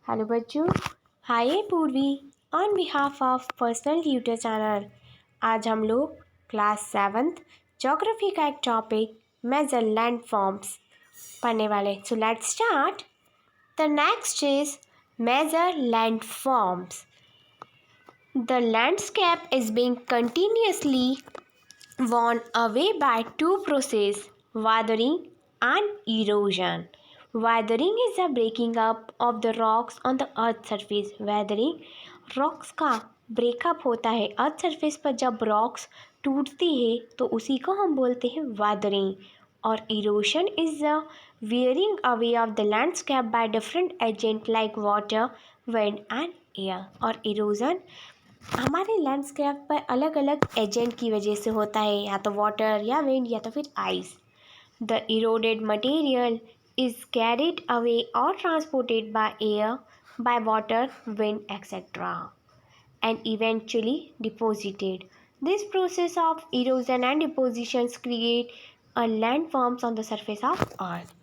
Hello बच्चों, हाय पूर्वी on behalf of personal tutor channel. आज हम लोग क्लास 7th ज्योग्राफी का एक टॉपिक मेजर लैंड फॉर्म्स पढ़ने वाले। So let's start. The next is major land forms. The landscape is being continuously worn away by two processes, weathering and erosion. Weathering is the breaking up of the rocks on the earth surface. Weathering rocks का breakup होता है earth surface पर। जब rocks टूटती है तो उसी को हम बोलते हैं weathering. और erosion is the wearing away of the landscape by different agents like water, wind and air. और erosion हमारे लैंडस्केप पर अलग अलग एजेंट की वजह से होता है, या तो वाटर या विंड या तो फिर ice. The eroded material is carried away और transported by air, by water, wind etcetera and eventually deposited. This process of erosion and depositions create a landforms on the surface of earth.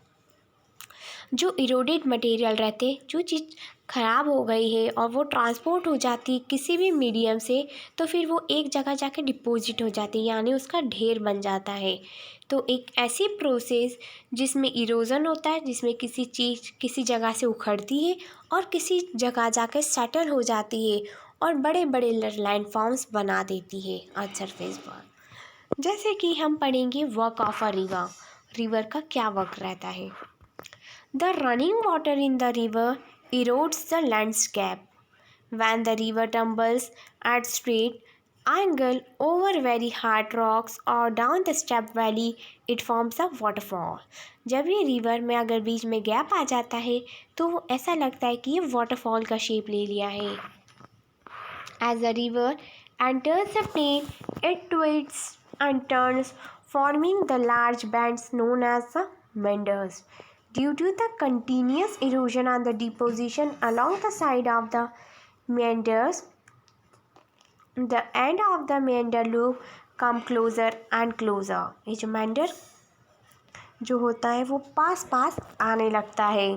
जो eroded material रहते, जो चीज़ ख़राब हो गई है और वो ट्रांसपोर्ट हो जाती किसी भी मीडियम से, तो फिर वो एक जगह जाके डिपॉजिट हो जाती है, यानी उसका ढेर बन जाता है। तो एक ऐसी प्रोसेस जिसमें इरोजन होता है, जिसमें किसी चीज़ किसी जगह से उखड़ती है और किसी जगह जाके सेटल हो जाती है और बड़े बड़े लैंडफॉर्म्स बना देती है अर्थ सरफेस पर। जैसे कि हम पढ़ेंगे work of a river. River का क्या वर्क रहता है। The running water in the river erodes the landscape. When the river tumbles at straight angle over very hard rocks or down the steep valley, it forms a waterfall. जब ये river में अगर बीच में gap आ जाता है तो ऐसा लगता है कि ये वाटरफॉल का शेप ले लिया है। As the river enters the plain, it twists and turns, forming the large bands known as the meanders. Due to the continuous erosion and the deposition along the side of the meanders, the end of the meander loop come closer and closer. ये जो meander जो होता है वो पास पास आने लगता है।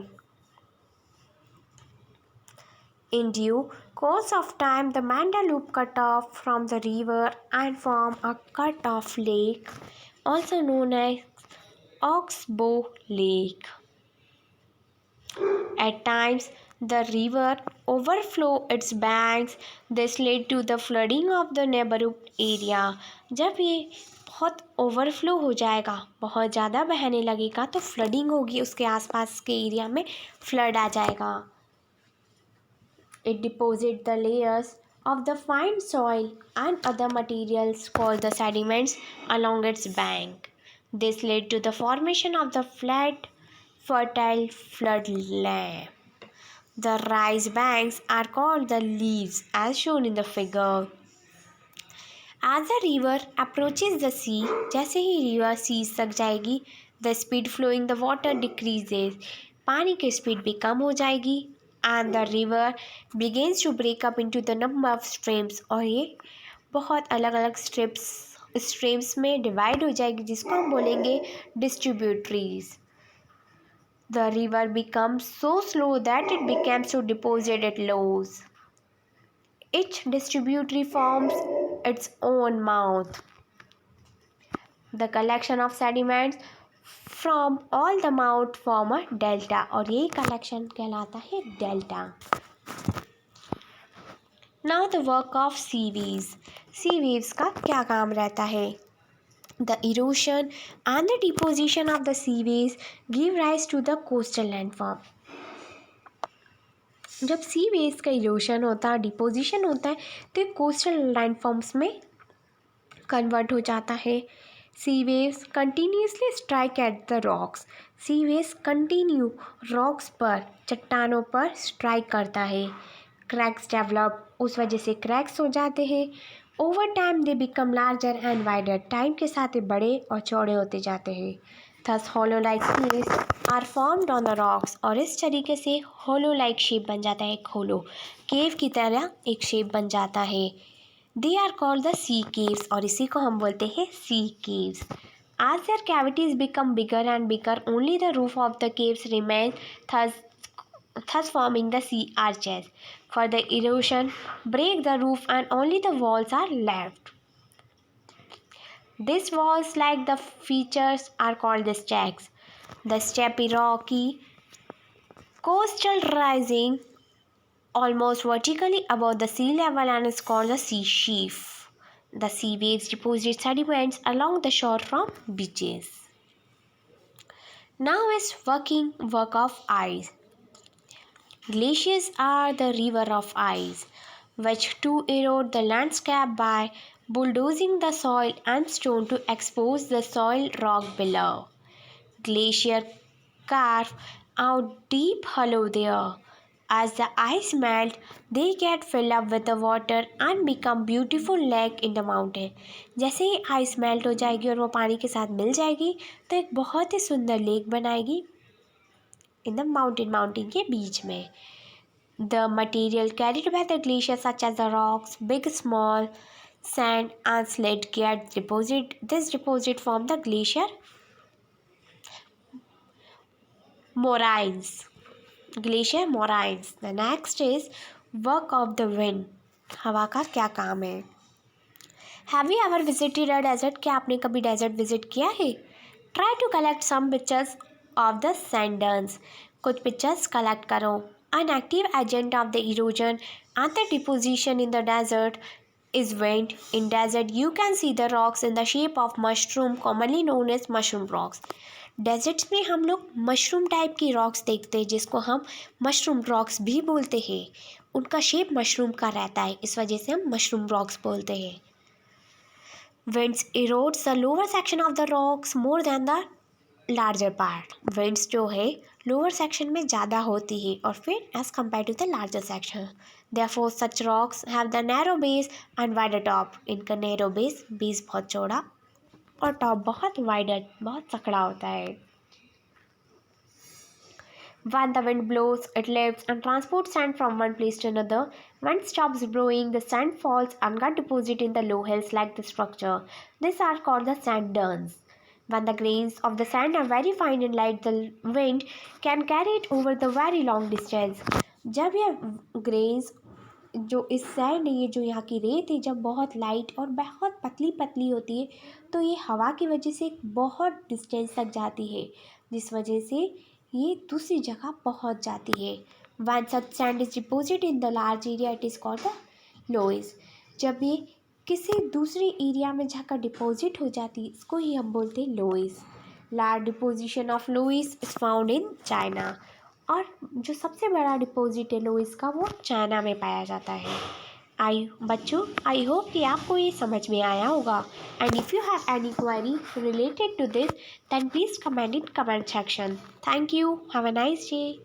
In due course of time, the meander loop cut off from the river and form a cut-off lake, also known as Oxbow Lake. At times, the river overflow its banks. This led to the flooding of the neighborhood area. जब ये बहुत overflow हो जाएगा, बहुत ज़्यादा बहने लगेगा, तो फ्लडिंग होगी, उसके आसपास के एरिया में फ्लड आ जाएगा। It deposits the layers of the fine soil and other materials called the sediments along its bank. This led to the formation of the flat, fertile floodland. The rice banks are called the leaves as shown in the figure. As the river approaches the sea, जैसे ही river seas तक जाएगी, the speed flowing the water decreases. पानी की speed भी कम हो जाएगी and the river begins to break up into the number of streams. और ये बहुत अलग अलग स्ट्रीम्स में डिवाइड हो जाएगी, जिसको हम बोलेंगे distributaries. The river becomes so slow that it becomes to deposit at lows. Each distributary forms its own mouth. The collection of sediments from all the mouth form a delta, और यही collection कहलाता है delta. Now the work of sea waves. Sea waves का क्या काम रहता है? The erosion and the deposition of the sea waves give rise to the coastal landform. जब सी वेव्स का इरोशन होता है, डिपोजिशन होता है, तो कोस्टल लैंडफॉर्म्स में कन्वर्ट हो जाता है. Sea waves continuously strike at the rocks. Sea waves continue rocks पर, चट्टानों पर स्ट्राइक करता है. क्रैक्स डेवलप, उस वजह से क्रैक्स हो जाते हैं. Over time they become larger and wider. Time के साथ ये बड़े और चौड़े होते जाते हैं. Thus hollow like caves are formed on the rocks. और इस तरीके से होलो लाइक शेप बन जाता है, एक होलो केव की तरह एक शेप बन जाता है. They are called the sea caves, और इसी को हम बोलते हैं sea caves. As their cavities become bigger and bigger, only the roof of the caves remains. Thus, thus forming the sea arches. Further erosion break the roof and only the walls are left. These walls, like the features, are called the stacks. The steppy rocky coastal rising almost vertically above the sea level and is called the sea sheaf. The sea waves deposit sediments along the shore from beaches. Now is work of ice. Glaciers are the river of ice, which to erode the landscape by bulldozing the soil and stone to expose the soil rock below. Glacier carve out deep hollow there. As the ice melt, they get filled up with the water and become beautiful lake in the mountain. जैसे ही ice melt हो जाएगी और वो पानी के साथ मिल जाएगी तो एक बहुत ही सुंदर लेक बनाएगी इन द माउंटेन के बीच में. The material carried by the glacier such as the rocks, big, small, sand and slate get deposit. This deposit form the glacier moraines. Glacier moraines. The next is work of the wind. हवा का क्या काम है? Have you ever visited a desert? क्या आपने कभी desert visit किया है? Try to collect some pictures of the sand dunes. कुछ पिक्चर्स कलेक्ट करो. An active agent of the erosion and the deposition in the desert is wind. In desert, you can see the rocks in the shape of mushroom, commonly known as mushroom rocks. Deserts में हम लोग mushroom type की rocks देखते हैं जिसको हम mushroom rocks भी बोलते हैं. उनका शेप मशरूम का रहता है, इस वजह से हम मशरूम रॉक्स बोलते हैं. Winds erodes the lower section of the rocks more than the larger part. Winds जो है लोअर सेक्शन में ज़्यादा होती है और फिर as compare to the larger section. Therefore such rocks have the narrow base and wider top. इनका narrow base बहुत चौड़ा और टॉप बहुत वाइडर बहुत सकड़ा होता है. When the wind blows, it lifts and transports sand from one place to another. When it stops blowing, the sand falls and get deposited in the low hills like the structure. These are called the sand dunes. When the grains of the sand are very fine and light, the wind can carry it over the very long distance. जब ये grains जो इस sand ये जो यहाँ की रेत है जब बहुत लाइट और बहुत पतली पतली होती है तो ये हवा की वजह से बहुत डिस्टेंस तक जाती है जिस वजह से ये दूसरी जगह पहुँच जाती है. When such sand is deposited in the large area, it is called the loess. जब ये किसी दूसरी एरिया में जाकर डिपॉजिट हो जाती है इसको ही हम बोलते हैं loess. Large deposition of loess is found in China. और जो सबसे बड़ा डिपॉजिट है लोइस का वो चाइना में पाया जाता है. बच्चों आई होप कि आपको ये समझ में आया होगा. And if you have any query related to this then please comment in comment section. Thank you. Have a nice day.